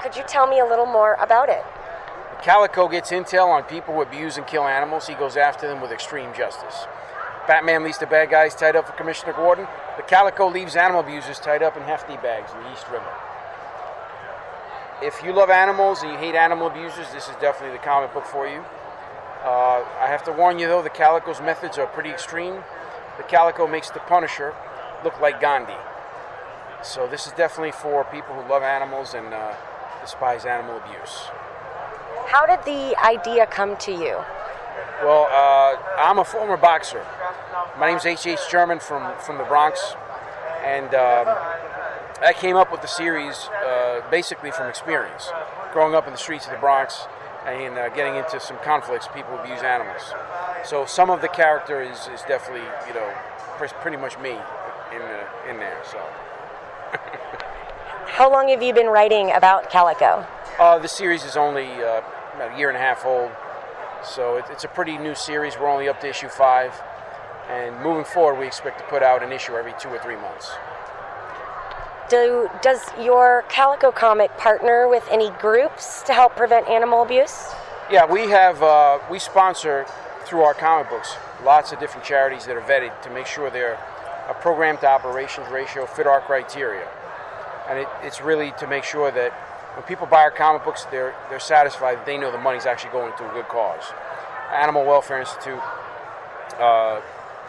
could you tell me a little more about it? Calico gets intel on people who abuse and kill animals. He goes after them with extreme justice. Batman leaves the bad guys tied up for Commissioner Gordon. The Calico leaves animal abusers tied up in hefty bags in the East River. If you love animals and you hate animal abusers, this is definitely the comic book for you. I have to warn you, though, the Calico's methods are pretty extreme. The Calico makes the Punisher look like Gandhi. So this is definitely for people who love animals and despise animal abuse. How did the idea come to you? Well, I'm a former boxer. My name's H.H. Sherman from the Bronx, and I came up with the series basically from experience, growing up in the streets of the Bronx and getting into some conflicts. People abuse animals. So some of the character is definitely, pretty much me in there. So. How long have you been writing about Calico? The series is only about a year and a half old, so it's a pretty new series. We're only up to issue 5, and moving forward, we expect to put out an issue every 2 or 3 months. Does your Calico comic partner with any groups to help prevent animal abuse? Yeah, we sponsor through our comic books lots of different charities that are vetted to make sure they're a program to operations ratio fit our criteria, and it's really to make sure that when people buy our comic books, they're satisfied that they know the money's actually going to a good cause. Animal Welfare Institute,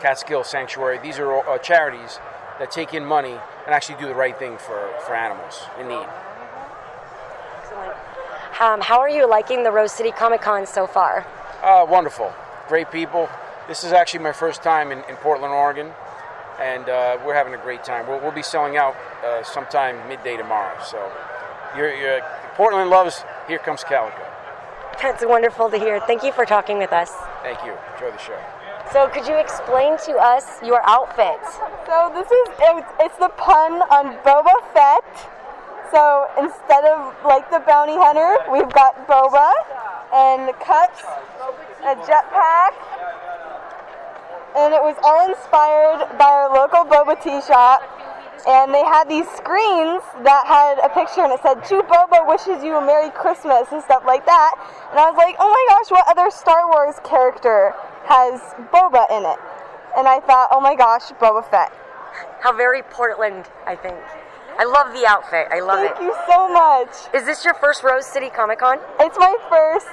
Catskill Sanctuary, these are charities that take in money and actually do the right thing for animals in need. Excellent. How are you liking the Rose City Comic Con so far? Wonderful. Great people. This is actually my first time in Portland, Oregon, and we're having a great time. We'll be selling out sometime midday tomorrow, so... Portland loves Here Comes Calico. That's wonderful to hear. Thank you for talking with us. Thank you. Enjoy the show. So could you explain to us your outfit? So it's the pun on Boba Fett. So instead of like the bounty hunter, we've got Boba and the cups, a jetpack, and it was all inspired by our local boba tea shop. And they had these screens that had a picture and it said, "To Boba wishes you a Merry Christmas," and stuff like that. And I was like, oh my gosh, what other Star Wars character has Boba in it? And I thought, oh my gosh, Boba Fett. How very Portland, I think. I love the outfit. I love it. Thank you so much. Is this your first Rose City Comic Con? It's my first.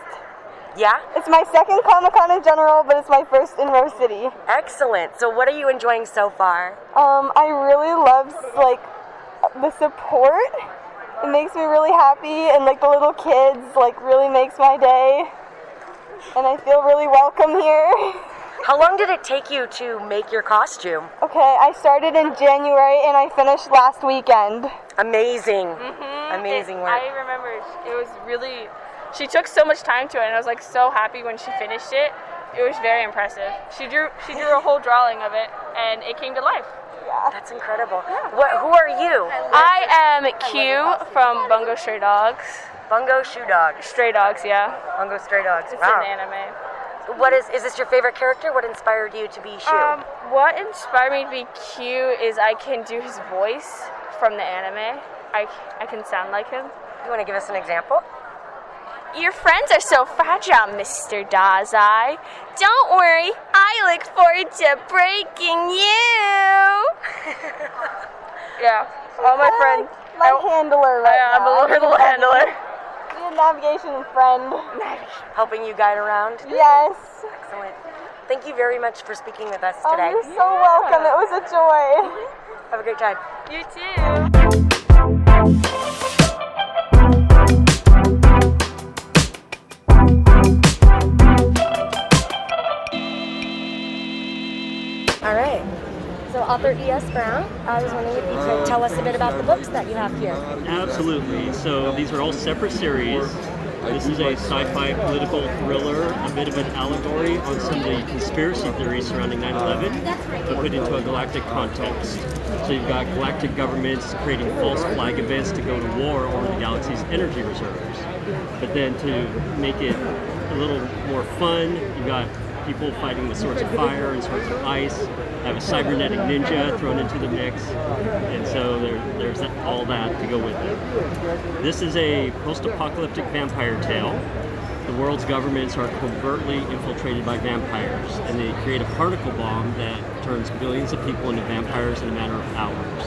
Yeah? It's my second Comic Con in general, but it's my first in Rose City. Excellent. So what are you enjoying so far? I really love the support. It makes me really happy, and the little kids really makes my day. And I feel really welcome here. How long did it take you to make your costume? Okay, I started in January and I finished last weekend. Amazing. Mm-hmm. Amazing work. I remember it was really... She took so much time to it, and I was so happy when she finished it. It was very impressive. She drew a whole drawing of it, and it came to life. Yeah. That's incredible. Who are you? I am Q from Bungo Stray Dogs. Bungo Shoe Dogs. Stray Dogs, yeah. Bungo Stray Dogs. It's wow. an anime. Is this your favorite character? What inspired you to be Shu? What inspired me to be Q is I can do his voice from the anime. I can sound like him. You want to give us an example? Your friends are so fragile, Mr. Dazai. Don't worry, I look forward to breaking you. Yeah, all my friends. My handler right now. I'm a little handler. Be a navigation friend. Helping you guide around? Yes. Excellent. Thank you very much for speaking with us today. You're so welcome. It was a joy. Have a great time. You too. All right. So author E.S. Brown, I was wondering if you could tell us a bit about the books that you have here. Absolutely. So these are all separate series. This is a sci-fi political thriller, a bit of an allegory on some of the conspiracy theories surrounding 9/11, but put into a galactic context. So you've got galactic governments creating false flag events to go to war over the galaxy's energy reserves. But then to make it a little more fun, you've got people fighting with swords of fire and swords of ice. I have a cybernetic ninja thrown into the mix, and so there's all that to go with it. This is a post-apocalyptic vampire tale. The world's governments are covertly infiltrated by vampires, and they create a particle bomb that turns billions of people into vampires in a matter of hours.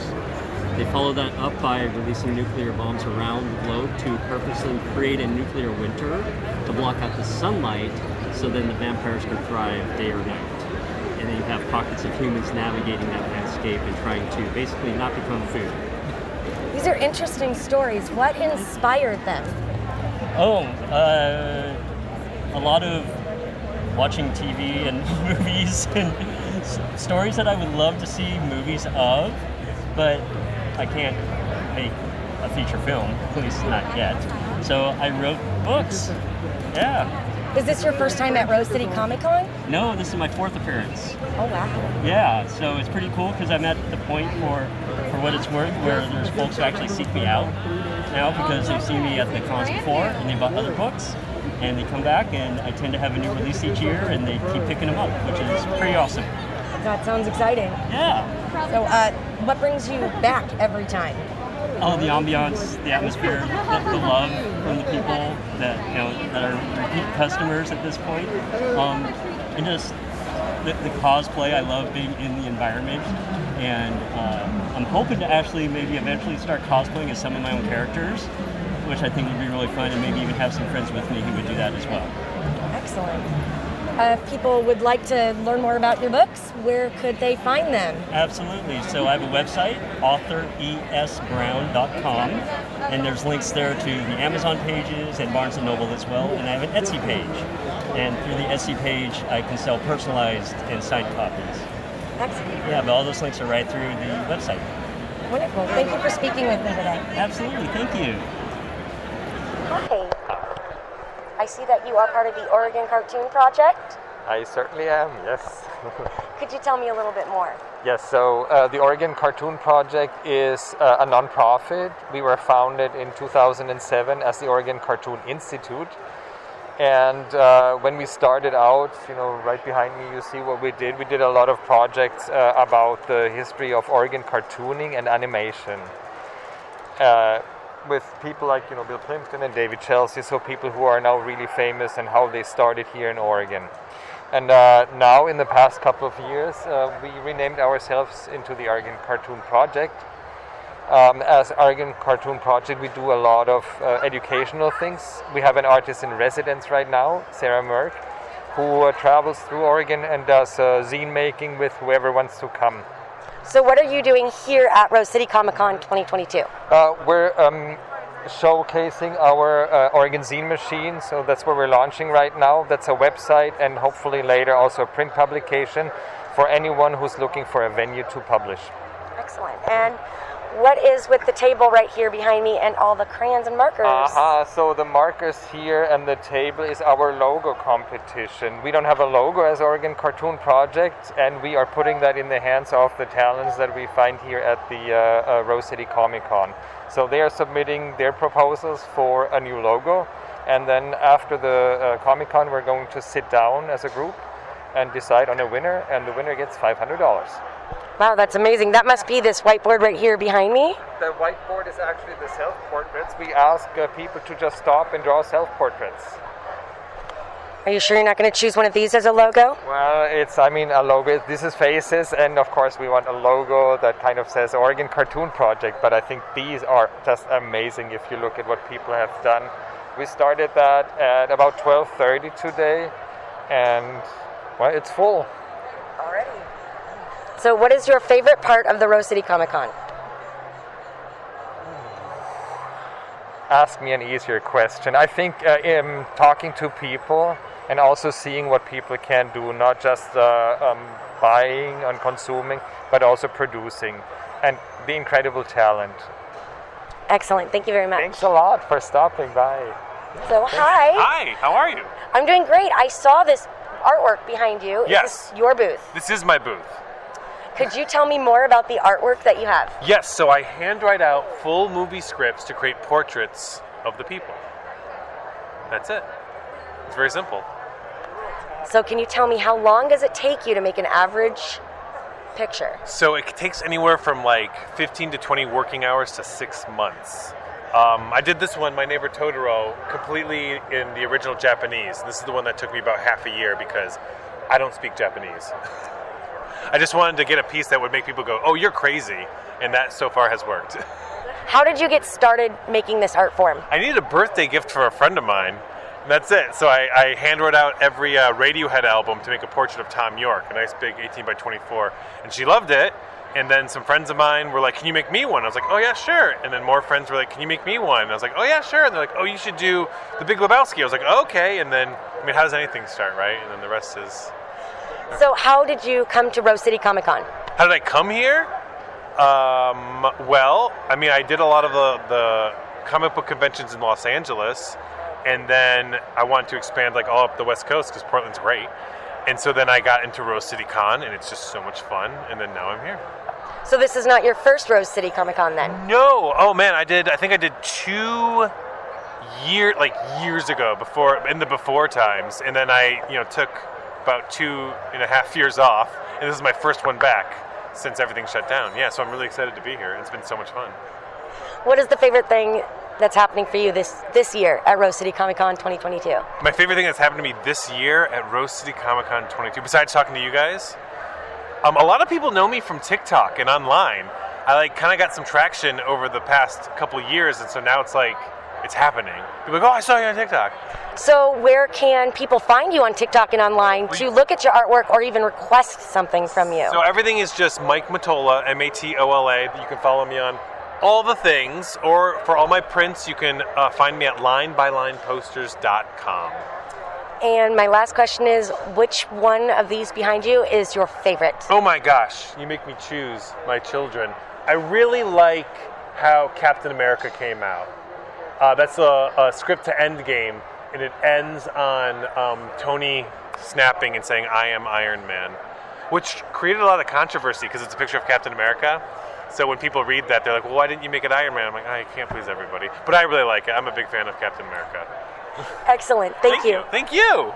They follow that up by releasing nuclear bombs around the globe to purposely create a nuclear winter to block out the sunlight, so then the vampires can thrive day or night. And then you have pockets of humans navigating that landscape and trying to basically not become food. These are interesting stories. What inspired them? A lot of watching TV and movies and stories that I would love to see movies of, but I can't make a feature film, at least not yet. So I wrote books. Yeah. Is this your first time at Rose City Comic Con? No, this is my 4th appearance. Oh, wow. Yeah, so it's pretty cool because I'm at the point for what it's worth where there's folks who actually seek me out now because they've seen me at the cons before and they bought other books and they come back and I tend to have a new release each year and they keep picking them up, which is pretty awesome. That sounds exciting. Yeah. So what brings you back every time? Oh, the ambiance, the atmosphere, the love from the people that that are repeat customers at this point, and just the cosplay. I love being in the environment, and I'm hoping to actually maybe eventually start cosplaying as some of my own characters, which I think would be really fun, and maybe even have some friends with me who would do that as well. Excellent. If people would like to learn more about your books, where could they find them? Absolutely. So I have a website, author.esbrown.com, and there's links there to the Amazon pages and Barnes & Noble as well, and I have an Etsy page. And through the Etsy page, I can sell personalized and signed copies. Excellent. Yeah, but all those links are right through the website. Wonderful. Thank you for speaking with me today. Absolutely. Thank you. Hi. I see that you are part of the Oregon Cartoon Project. I certainly am, yes. Could you tell me a little bit more? Yes, so the Oregon Cartoon Project is a non-profit. We were founded in 2007 as the Oregon Cartoon Institute. And when we started out, right behind me you see what we did. We did a lot of projects about the history of Oregon cartooning and animation. With people like Bill Plimpton and David Chelsea, so people who are now really famous and how they started here in Oregon. And now in the past couple of years we renamed ourselves into the Oregon Cartoon Project. As Oregon Cartoon Project we do a lot of educational things. We have an artist in residence right now, Sarah Merck, who travels through Oregon and does zine making with whoever wants to come. So what are you doing here at Rose City Comic Con 2022? We're showcasing our Oregon Zine machine, so that's what we're launching right now. That's a website and hopefully later also a print publication for anyone who's looking for a venue to publish. Excellent. And what is with the table right here behind me and all the crayons and markers? So the markers here and the table is our logo competition. We don't have a logo as Oregon Cartoon Project, and we are putting that in the hands of the talents that we find here at the Rose City Comic Con. So they are submitting their proposals for a new logo, and then after the Comic Con we're going to sit down as a group and decide on a winner, and the winner gets $500. Wow, that's amazing. That must be this whiteboard right here behind me. The whiteboard is actually the self-portraits. We ask people to just stop and draw self-portraits. Are you sure you're not going to choose one of these as a logo? Well, a logo. This is faces, and of course we want a logo that kind of says Oregon Cartoon Project, but I think these are just amazing if you look at what people have done. We started that at about 12:30 today, and, well, it's full. Already. So what is your favorite part of the Rose City Comic Con? Ask me an easier question. I think talking to people and also seeing what people can do, not just buying and consuming, but also producing, and the incredible talent. Excellent. Thank you very much. Thanks a lot for stopping by. So, hi. Hi, how are you? I'm doing great. I saw this artwork behind you. Yes. Is this your booth? This is my booth. Could you tell me more about the artwork that you have? Yes, so I handwrite out full movie scripts to create portraits of the people. That's it. It's very simple. So can you tell me how long does it take you to make an average picture? So it takes anywhere from like 15 to 20 working hours to 6 months. I did this one, My Neighbor Totoro, completely in the original Japanese. This is the one that took me about half a year because I don't speak Japanese. I just wanted to get a piece that would make people go, oh, you're crazy. And that so far has worked. How did you get started making this art form? I needed a birthday gift for a friend of mine. And that's it. So I hand wrote out every Radiohead album to make a portrait of Tom York, a nice big 18 by 24. And she loved it. And then some friends of mine were like, can you make me one? I was like, oh, yeah, sure. And then more friends were like, can you make me one? And I was like, oh, yeah, sure. And they're like, oh, you should do The Big Lebowski. I was like, oh, okay. And then, I mean, how does anything start, right? And then the rest is... So how did you come to Rose City Comic Con? How did I come here? Well, I mean, I did a lot of the comic book conventions in Los Angeles. And then I wanted to expand like all up the West Coast because Portland's great. And so then I got into Rose City Con, and it's just so much fun. And then now I'm here. So this is not your first Rose City Comic Con then? No. Oh man, I think I did 2 years ago before times, and then I took about 2.5 years off, and this is my first one back since everything shut down. Yeah, so I'm really excited to be here. It's been so much fun. What is the favorite thing that's happening for you this year at Rose City Comic Con 2022? My favorite thing that's happened to me this year at Rose City Comic Con 2022, besides talking to you guys, a lot of people know me from TikTok and online. I kind of got some traction over the past couple of years, and so now it's happening. People are like, oh, I saw you on TikTok. So where can people find you on TikTok and online to look at your artwork or even request something from you? So everything is just Mike Matola, Matola. You can follow me on all the things, or for all my prints, you can find me at linebylineposters.com. And my last question is, which one of these behind you is your favorite? Oh my gosh, you make me choose my children. I really like how Captain America came out. That's a script to end game, and it ends on Tony snapping and saying, I am Iron Man, which created a lot of controversy because it's a picture of Captain America. So when people read that, they're like, well, why didn't you make it Iron Man? I'm like, I can't please everybody. But I really like it. I'm a big fan of Captain America. Excellent. Thank you. Thank you.